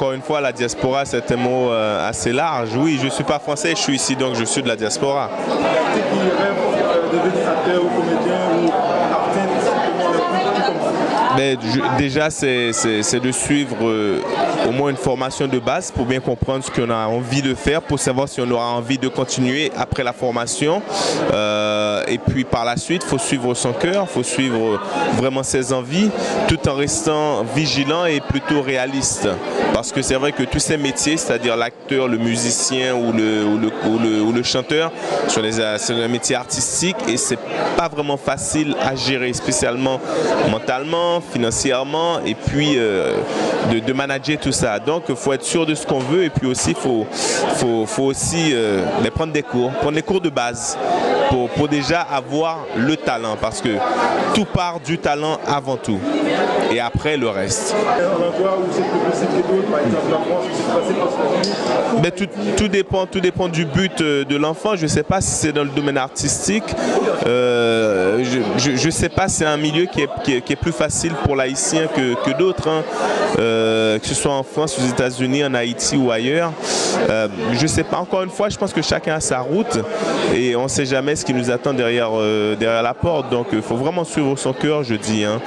encore une fois, la diaspora, c'est un mot assez large. Oui, je ne suis pas français, je suis ici, donc je suis de la diaspora. Qui rêve de devenir acteur ou comédien ou artiste, mais déjà, c'est de suivre au moins une formation de base pour bien comprendre ce qu'on a envie de faire, pour savoir si on aura envie de continuer après la formation. Et puis par la suite, il faut suivre son cœur, il faut suivre vraiment ses envies, tout en restant vigilant et plutôt réaliste. Parce que c'est vrai que tous ces métiers, c'est-à-dire l'acteur, le musicien ou le chanteur, c'est un métier artistique et c'est pas vraiment facile à gérer, spécialement mentalement, financièrement, et puis de manager tout ça. Donc il faut être sûr de ce qu'on veut, et puis aussi faut aussi prendre des cours de base pour déjà avoir le talent, parce que tout part du talent avant tout et après le reste. Mais tout dépend du but de l'enfant. Je ne sais pas si c'est dans le domaine artistique. Je ne sais pas si c'est un milieu qui est plus facile pour l'haïtien que d'autres, hein. Que ce soit en France, aux États-Unis, en Haïti ou ailleurs. Je ne sais pas. Encore une fois, je pense que chacun a sa route et on ne sait jamais ce qui nous attend derrière la porte. Donc il faut vraiment suivre son cœur, je dis, hein.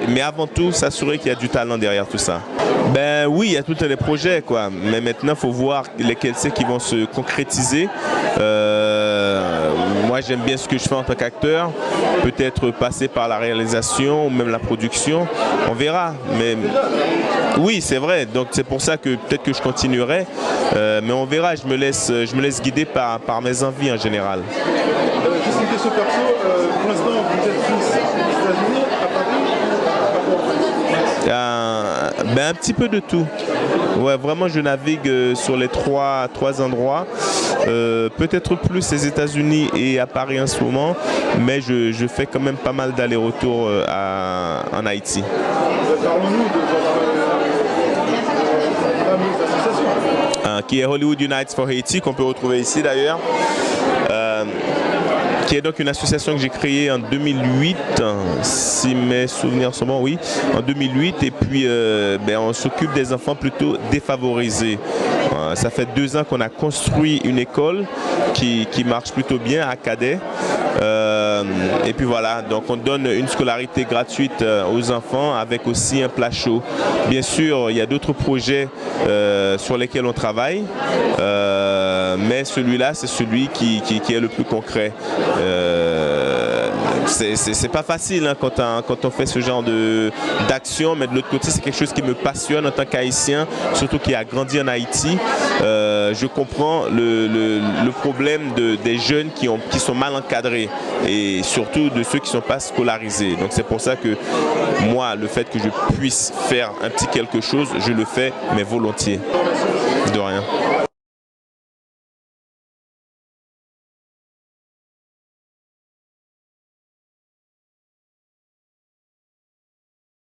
Mais avant tout, s'assurer qu'il y a du talent derrière tout ça. Ben oui, il y a tous les projets, quoi. Mais maintenant, il faut voir lesquels c'est qui vont se concrétiser. Moi, j'aime bien ce que je fais en tant qu'acteur. Peut-être passer par la réalisation ou même la production. On verra. Mais oui, c'est vrai. Donc c'est pour ça que peut-être que je continuerai. Mais on verra. Je me laisse guider par mes envies en général. Juste une question perso. Pour l'instant, vous êtes tous aux États-Unis, à Paris? Un petit peu de tout. Ouais, vraiment, je navigue sur les trois endroits. Peut-être plus les États-Unis et à Paris en ce moment, mais je fais quand même pas mal d'allers-retours en Haïti. Parlons-nous de votre fameuse association. Qui est Hollywood Unites for Haiti, qu'on peut retrouver ici d'ailleurs. Qui est donc une association que j'ai créée en 2008, si mes souvenirs sont bons, oui, en 2008, et puis on s'occupe des enfants plutôt défavorisés. Ça fait 2 ans qu'on a construit une école qui marche plutôt bien à Cadet. Et puis voilà, donc on donne une scolarité gratuite aux enfants avec aussi un plat chaud. Bien sûr, il y a d'autres projets sur lesquels on travaille, mais celui-là, c'est celui qui est le plus concret. C'est pas facile, hein, quand on fait ce genre d'action, mais de l'autre côté, c'est quelque chose qui me passionne en tant qu'Haïtien, surtout qui a grandi en Haïti. Je comprends le problème des jeunes qui sont mal encadrés et surtout de ceux qui ne sont pas scolarisés. Donc c'est pour ça que moi, le fait que je puisse faire un petit quelque chose, je le fais, mais volontiers. De rien.